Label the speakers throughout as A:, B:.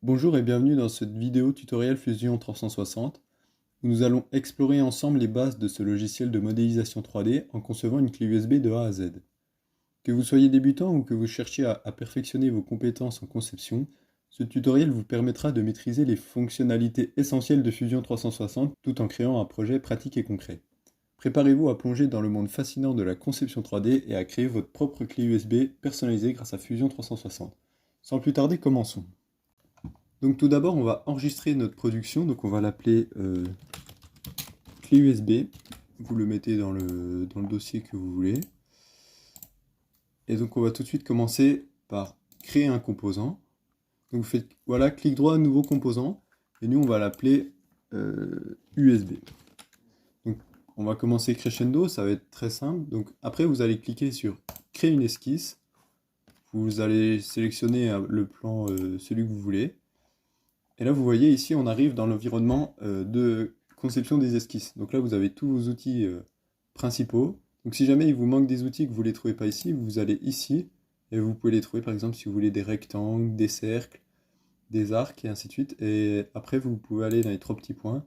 A: Bonjour et bienvenue dans cette vidéo tutoriel Fusion 360 où nous allons explorer ensemble les bases de ce logiciel de modélisation 3D en concevant une clé USB de A à Z. Que vous soyez débutant ou que vous cherchiez à perfectionner vos compétences en conception, ce tutoriel vous permettra de maîtriser les fonctionnalités essentielles de Fusion 360 tout en créant un projet pratique et concret. Préparez-vous à plonger dans le monde fascinant de la conception 3D et à créer votre propre clé USB personnalisée grâce à Fusion 360. Sans plus tarder, commençons. Donc tout d'abord, on va enregistrer notre production, donc on va l'appeler clé USB. Vous le mettez dans le dossier que vous voulez. Et donc on va tout de suite commencer par créer un composant. Donc vous faites, voilà, clic droit, nouveau composant, et nous on va l'appeler USB. Donc on va commencer crescendo, ça va être très simple. Donc après vous allez cliquer sur créer une esquisse. Vous allez sélectionner le plan, celui que vous voulez. Et là, vous voyez, ici, on arrive dans l'environnement de conception des esquisses. Donc là, vous avez tous vos outils principaux. Donc si jamais il vous manque des outils que vous ne les trouvez pas ici, vous allez ici, et vous pouvez les trouver, par exemple, si vous voulez des rectangles, des cercles, des arcs, et ainsi de suite. Et après, vous pouvez aller dans les trois petits points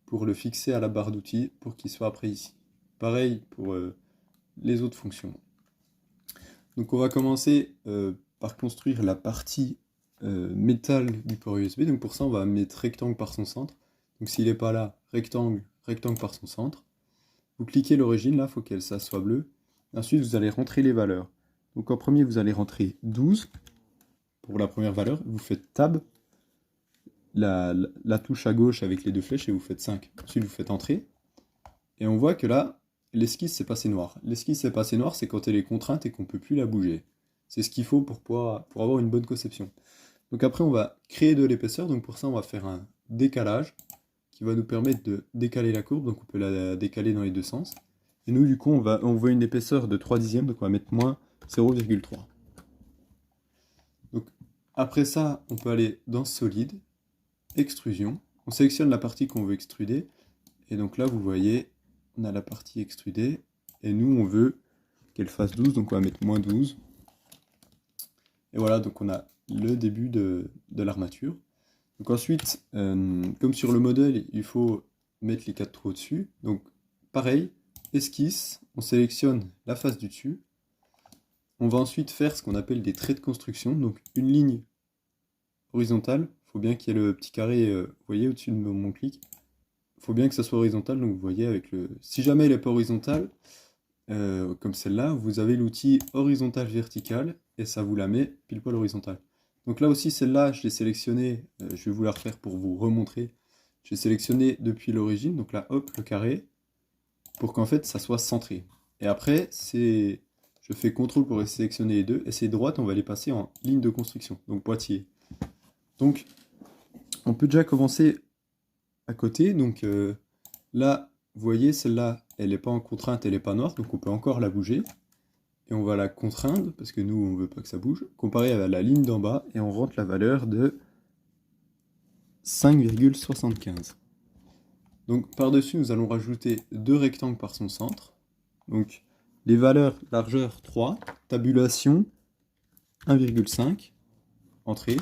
A: pour le fixer à la barre d'outils, pour qu'il soit après ici. Pareil pour les autres fonctions. Donc on va commencer par construire la partie métal du port USB. Donc pour ça, on va mettre rectangle par son centre. Donc s'il n'est pas là, rectangle, rectangle par son centre. Vous cliquez l'origine, là, il faut qu'elle ça soit bleue. Ensuite, vous allez rentrer les valeurs. Donc en premier, vous allez rentrer 12 pour la première valeur. Vous faites Tab, la touche à gauche avec les deux flèches, et vous faites 5. Ensuite, vous faites Entrée. Et on voit que là, l'esquisse s'est passée noire. L'esquisse s'est passée noire, c'est quand elle est contrainte et qu'on ne peut plus la bouger. C'est ce qu'il faut pour avoir une bonne conception. Donc après, on va créer de l'épaisseur. Donc pour ça, on va faire un décalage qui va nous permettre de décaler la courbe. Donc on peut la décaler dans les deux sens. Et nous, du coup, on veut une épaisseur de 3 dixièmes. Donc on va mettre moins 0,3. Donc après ça, on peut aller dans Solide, Extrusion. On sélectionne la partie qu'on veut extruder. Et donc là, vous voyez, on a la partie extrudée. Et nous, on veut qu'elle fasse 12. Donc on va mettre moins 12. Et voilà, donc on a le début de l'armature. Donc ensuite, comme sur le modèle, il faut mettre les 4 trous au-dessus. Donc pareil, esquisse, on sélectionne la face du dessus. On va ensuite faire ce qu'on appelle des traits de construction. Donc une ligne horizontale, il faut bien qu'il y ait le petit carré, vous voyez, au-dessus de mon clic. Il faut bien que ça soit horizontal, donc vous voyez avec le... Si jamais elle n'est pas horizontale, comme celle-là, vous avez l'outil horizontal-vertical, et ça vous la met pile poil horizontale. Donc là aussi, celle-là, je l'ai sélectionnée, je vais vous la refaire pour vous remontrer. J'ai sélectionné depuis l'origine, donc là, hop, le carré, pour qu'en fait, ça soit centré. Et après, je fais CTRL pour sélectionner les deux, et ces droites, on va les passer en ligne de construction, donc boîtier. Donc, on peut déjà commencer à côté, donc là, vous voyez, celle-là, elle n'est pas en contrainte, elle n'est pas noire, donc on peut encore la bouger. Et on va la contraindre, parce que nous, on ne veut pas que ça bouge, comparé à la ligne d'en bas, et on rentre la valeur de 5,75. Donc par-dessus, nous allons rajouter deux rectangles par son centre. Donc les valeurs largeur 3, tabulation 1,5, entrée.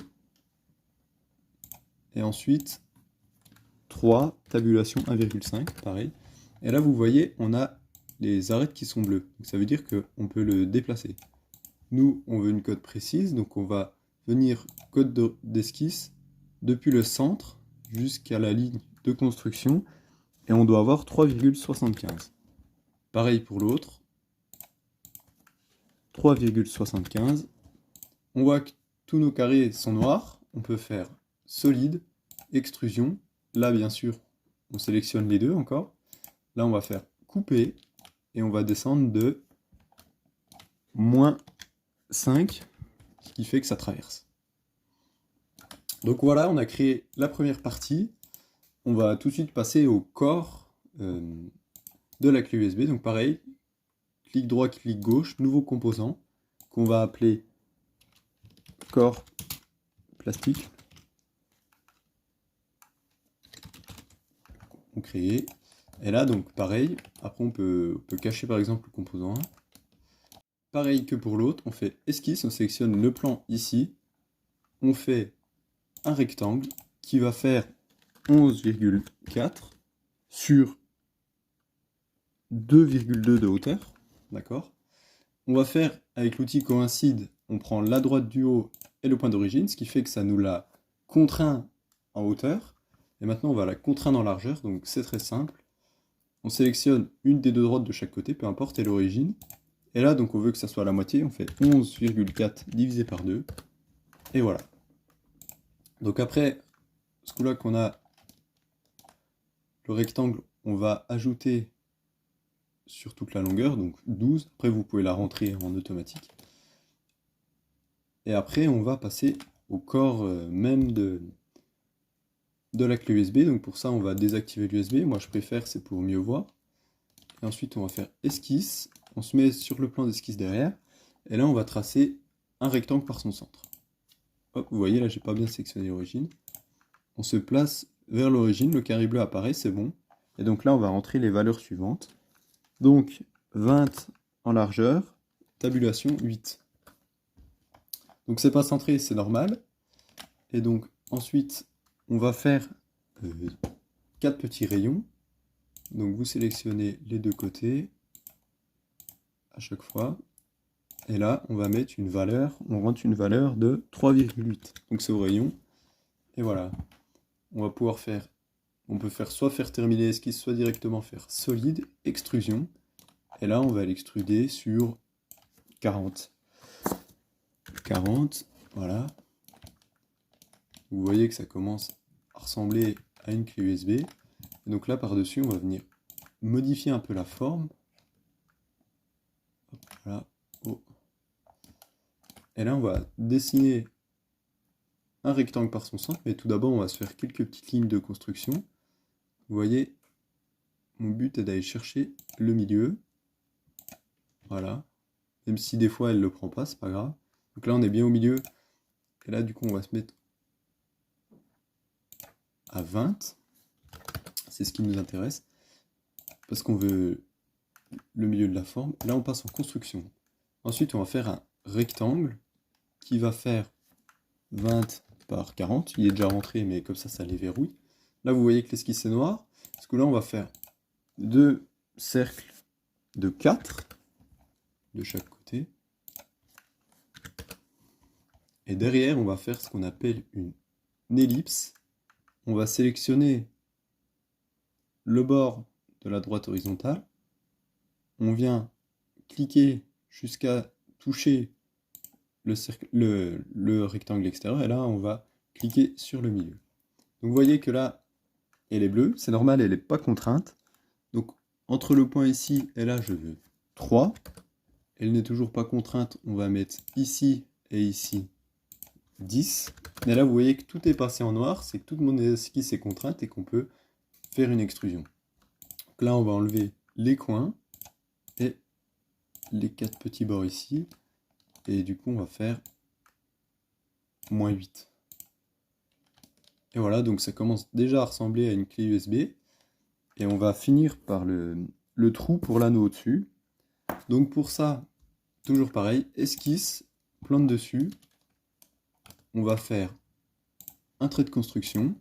A: Et ensuite 3, tabulation 1,5, pareil. Et là, vous voyez, on a les arêtes qui sont bleues. Donc ça veut dire qu'on peut le déplacer. Nous, on veut une cote précise, donc on va venir code d'esquisse depuis le centre jusqu'à la ligne de construction, et on doit avoir 3,75. Pareil pour l'autre, 3,75. On voit que tous nos carrés sont noirs, on peut faire solide, extrusion. Là, bien sûr, on sélectionne les deux encore. Là, on va faire couper, et on va descendre de moins 5, ce qui fait que ça traverse. Donc voilà, on a créé la première partie. On va tout de suite passer au corps de la clé USB. Donc pareil, clic droit, clic gauche, nouveau composant, qu'on va appeler corps plastique. On crée. Et là, donc pareil, après on peut cacher par exemple le composant 1. Pareil que pour l'autre, on fait esquisse, on sélectionne le plan ici. On fait un rectangle qui va faire 11,4 sur 2,2 de hauteur, d'accord? On va faire, avec l'outil coïncide, on prend la droite du haut et le point d'origine, ce qui fait que ça nous l'a contraint en hauteur. Et maintenant, on va la contraindre en largeur, donc c'est très simple. On sélectionne une des deux droites de chaque côté, peu importe, et l'origine. Et là, donc on veut que ça soit à la moitié, on fait 11,4 divisé par 2. Et voilà. Donc après, ce coup-là qu'on a le rectangle, on va ajouter sur toute la longueur, donc 12. Après, vous pouvez la rentrer en automatique. Et après, on va passer au corps même de la clé USB. Donc pour ça, on va désactiver l'USB. Moi, je préfère, c'est pour mieux voir. Et ensuite, on va faire esquisse. On se met sur le plan d'esquisse derrière. Et là, on va tracer un rectangle par son centre. Hop, vous voyez, là, j'ai pas bien sélectionné l'origine. On se place vers l'origine. Le carré bleu apparaît, c'est bon. Et donc là, on va rentrer les valeurs suivantes. Donc, 20 en largeur, tabulation 8. Donc, c'est pas centré, c'est normal. Et donc, ensuite, on va faire 4 petits rayons. Donc, vous sélectionnez les deux côtés à chaque fois. Et là, on va mettre une valeur, on rentre une valeur de 3,8. Donc, c'est au rayon. Et voilà. On va pouvoir faire, on peut faire soit faire terminer l'esquisse, soit directement faire solide, extrusion. Et là, on va l'extruder sur 40. 40, voilà. Vous voyez que ça commence à ressembler à une clé USB. Et donc là, par-dessus, on va venir modifier un peu la forme. Hop, voilà. Oh. Et là, on va dessiner un rectangle par son centre. Mais tout d'abord, on va se faire quelques petites lignes de construction. Vous voyez, mon but est d'aller chercher le milieu. Voilà. Même si des fois, elle ne le prend pas, c'est pas grave. Donc là, on est bien au milieu. Et là, du coup, on va se mettre à 20. C'est ce qui nous intéresse. Parce qu'on veut le milieu de la forme. Et là, on passe en construction. Ensuite, on va faire un rectangle qui va faire 20 par 40. Il est déjà rentré, mais comme ça les verrouille. Là, vous voyez que l'esquisse est noire. Parce que là, on va faire deux cercles de 4 de chaque côté. Et derrière, on va faire ce qu'on appelle une ellipse. On va sélectionner le bord de la droite horizontale. On vient cliquer jusqu'à toucher le rectangle extérieur. Et là, on va cliquer sur le milieu. Donc vous voyez que là, elle est bleue. C'est normal, elle n'est pas contrainte. Donc entre le point ici et là, je veux 3. Elle n'est toujours pas contrainte. On va mettre ici et ici 10. Mais là, vous voyez que tout est passé en noir. C'est que toute mon esquisse est contrainte et qu'on peut faire une extrusion. Donc là, on va enlever les coins et les 4 petits bords ici. Et du coup, on va faire moins 8. Et voilà, donc ça commence déjà à ressembler à une clé USB. Et on va finir par le trou pour l'anneau au-dessus. Donc pour ça, toujours pareil, esquisse, plante dessus. On va faire un trait de construction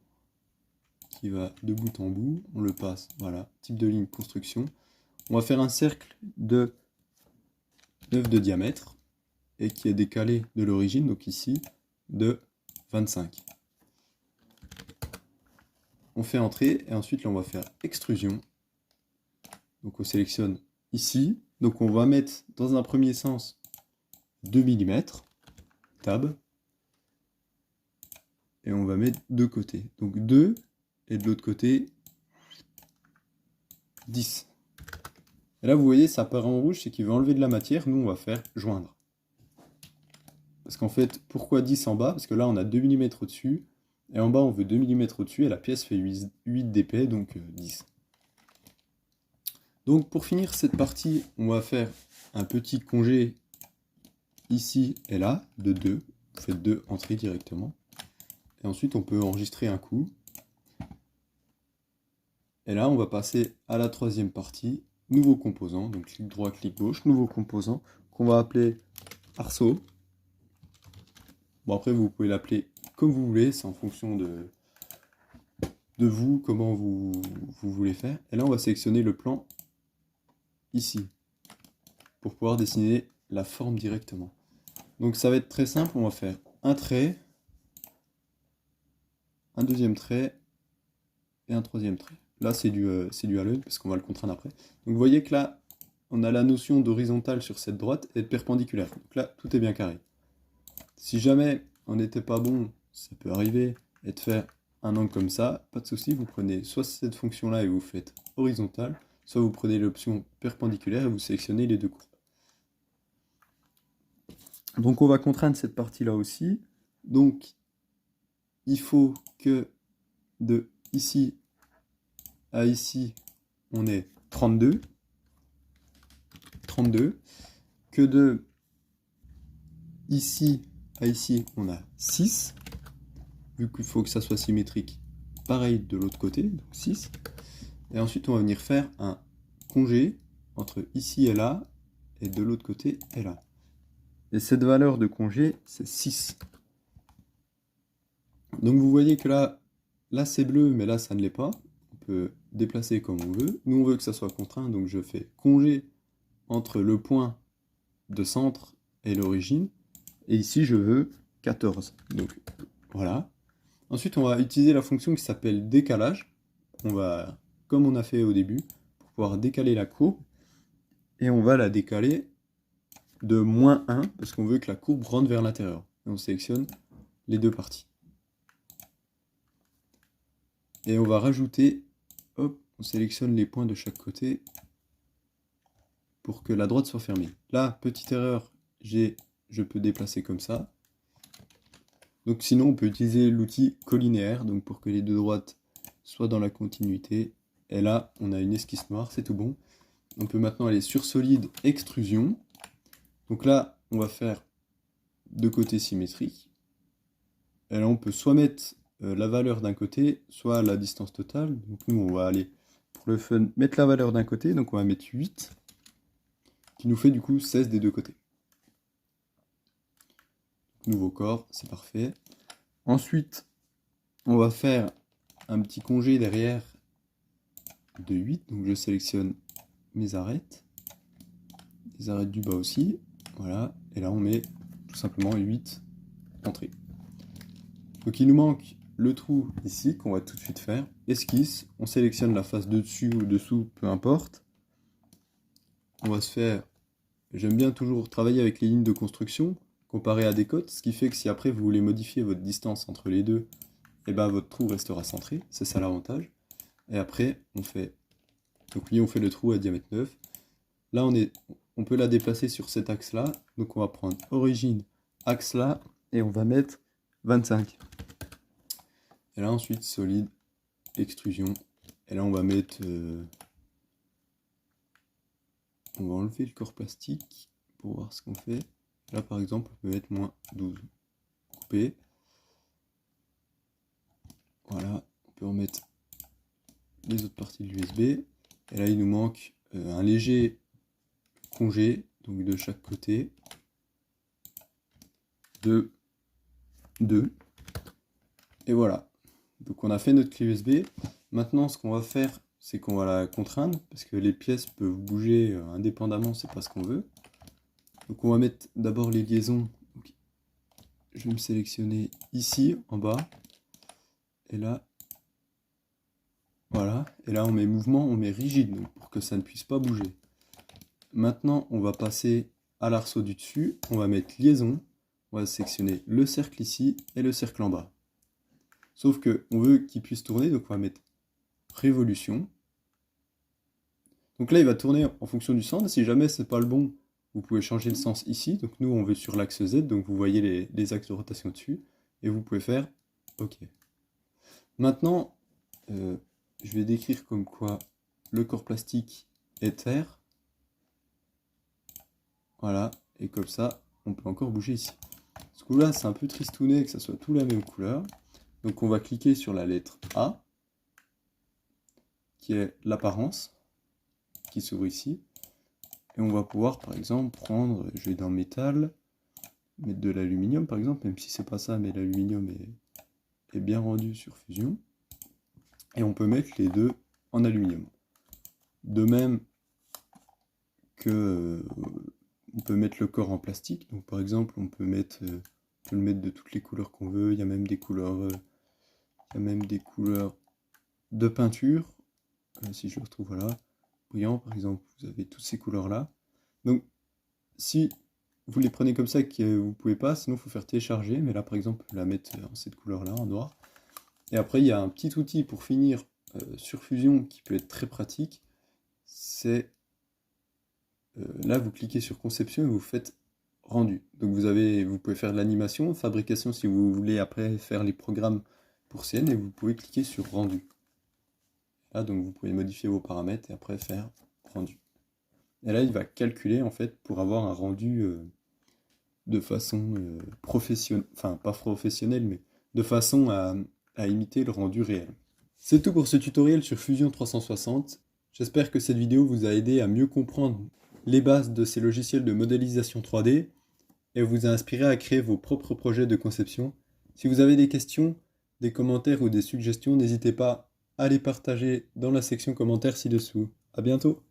A: qui va de bout en bout. On le passe, voilà, type de ligne construction. On va faire un cercle de 9 de diamètre et qui est décalé de l'origine, donc ici, de 25. On fait entrer et ensuite là on va faire extrusion. Donc on sélectionne ici. Donc on va mettre dans un premier sens 2 mm, tab. Et on va mettre deux côtés. Donc 2 et de l'autre côté 10. Et là vous voyez ça apparaît en rouge, c'est qu'il veut enlever de la matière. Nous on va faire joindre. Parce qu'en fait, pourquoi 10 en bas? Parce que là on a 2 mm au-dessus. Et en bas on veut 2 mm au-dessus et la pièce fait 8 d'épais, donc 10. Donc pour finir cette partie, on va faire un petit congé ici et là, de 2. Vous faites 2 entrées directement. Et ensuite on peut enregistrer un coup. Et là on va passer à la troisième partie, nouveau composant. Donc clic droit, clic gauche, nouveau composant, qu'on va appeler arceau. Bon après vous pouvez l'appeler comme vous voulez, c'est en fonction de vous, comment vous voulez faire. Et là, on va sélectionner le plan ici, pour pouvoir dessiner la forme directement. Donc ça va être très simple, on va faire un trait, un deuxième trait, et un troisième trait. Là, c'est dû à l'œil, parce qu'on va le contraindre après. Donc vous voyez que là, on a la notion d'horizontale sur cette droite et de perpendiculaire. Donc là, tout est bien carré. Si jamais on n'était pas bon, ça peut arriver, et de faire un angle comme ça, pas de souci, vous prenez soit cette fonction-là et vous faites horizontale, soit vous prenez l'option perpendiculaire et vous sélectionnez les deux courbes. Donc on va contraindre cette partie-là aussi. Donc il faut que de ici à ici, on ait 32. Que de ici à ici, on a 6. Vu qu'il faut que ça soit symétrique, pareil de l'autre côté, donc 6. Et ensuite, on va venir faire un congé entre ici et là, et de l'autre côté et là. Et cette valeur de congé, c'est 6. Donc vous voyez que là c'est bleu, mais là ça ne l'est pas. On peut déplacer comme on veut. Nous on veut que ça soit contraint, donc je fais congé entre le point de centre et l'origine. Et ici je veux 14. Donc voilà. Ensuite on va utiliser la fonction qui s'appelle décalage. On va, comme on a fait au début, pour pouvoir décaler la courbe. Et on va la décaler de -1, parce qu'on veut que la courbe rentre vers l'intérieur. Et on sélectionne les deux parties. Et on va rajouter, hop, on sélectionne les points de chaque côté pour que la droite soit fermée. Là, petite erreur, je peux déplacer comme ça. Donc sinon, on peut utiliser l'outil collinéaire, donc pour que les deux droites soient dans la continuité. Et là, on a une esquisse noire, c'est tout bon. On peut maintenant aller sur solide, extrusion. Donc là, on va faire deux côtés symétriques. Et là, on peut soit mettre la valeur d'un côté, soit la distance totale. Donc nous, on va aller, pour le fun, mettre la valeur d'un côté. Donc on va mettre 8, qui nous fait du coup 16 des deux côtés. Nouveau corps, c'est parfait. Ensuite, on va faire un petit congé derrière de 8. Donc je sélectionne mes arêtes. Les arêtes du bas aussi. Voilà. Et là, on met tout simplement 8 entrées. Donc il nous manque le trou ici qu'on va tout de suite faire. Esquisse, on sélectionne la face de dessus ou dessous, peu importe. On va se faire... J'aime bien toujours travailler avec les lignes de construction comparé à des côtes, ce qui fait que si après vous voulez modifier votre distance entre les deux, et ben votre trou restera centré, c'est ça l'avantage. Et après, on fait... Donc oui, on fait le trou à diamètre 9. Là, on peut la déplacer sur cet axe-là. Donc on va prendre origine, axe là, et on va mettre 25. Et là ensuite, solide, extrusion. Et là on va mettre... on va enlever le corps plastique pour voir ce qu'on fait. Là par exemple, on peut mettre -12. Couper. Voilà, on peut remettre les autres parties de l'USB. Et là il nous manque un léger congé, donc de chaque côté. De 2. Et voilà. Donc on a fait notre clé USB. Maintenant ce qu'on va faire, c'est qu'on va la contraindre, parce que les pièces peuvent bouger indépendamment, c'est pas ce qu'on veut. Donc on va mettre d'abord les liaisons. Donc, je vais me sélectionner ici, en bas. Et là, voilà. Et là on met mouvement, on met rigide, donc, pour que ça ne puisse pas bouger. Maintenant on va passer à l'arceau du dessus. On va mettre liaison. On va sélectionner le cercle ici et le cercle en bas. Sauf qu'on veut qu'il puisse tourner, donc on va mettre révolution. Donc là, il va tourner en fonction du sens. Si jamais c'est pas le bon, vous pouvez changer le sens ici. Donc nous, on veut sur l'axe Z, donc vous voyez les axes de rotation dessus. Et vous pouvez faire OK. Maintenant, je vais décrire comme quoi le corps plastique est terre. Voilà, et comme ça, on peut encore bouger ici. Ce coup-là, c'est un peu tristouné que ça soit tout la même couleur. Donc on va cliquer sur la lettre A, qui est l'apparence, qui s'ouvre ici. Et on va pouvoir, par exemple, prendre, je vais dans métal, mettre de l'aluminium, par exemple, même si c'est pas ça, mais l'aluminium est bien rendu sur Fusion. Et on peut mettre les deux en aluminium. De même que on peut mettre le corps en plastique. Donc par exemple, on peut le mettre de toutes les couleurs qu'on veut. Il y a même des couleurs, de peinture. Si je retrouve, voilà, brillant par exemple, vous avez toutes ces couleurs-là. Donc si vous les prenez comme ça et que vous ne pouvez pas, sinon il faut faire télécharger. Mais là par exemple, on peut la mettre en cette couleur-là, en noir. Et après, il y a un petit outil pour finir sur Fusion qui peut être très pratique. C'est là, vous cliquez sur conception et vous faites rendu. Donc vous pouvez faire de l'animation, fabrication si vous voulez après faire les programmes pour scène et vous pouvez cliquer sur rendu. Là, donc vous pouvez modifier vos paramètres et après faire rendu. Et là, il va calculer en fait pour avoir un rendu de façon professionnelle, enfin pas professionnelle, mais de façon à imiter le rendu réel. C'est tout pour ce tutoriel sur Fusion 360. J'espère que cette vidéo vous a aidé à mieux comprendre les bases de ces logiciels de modélisation 3D et vous a inspiré à créer vos propres projets de conception. Si vous avez des questions, des commentaires ou des suggestions, n'hésitez pas à les partager dans la section commentaires ci-dessous. À bientôt!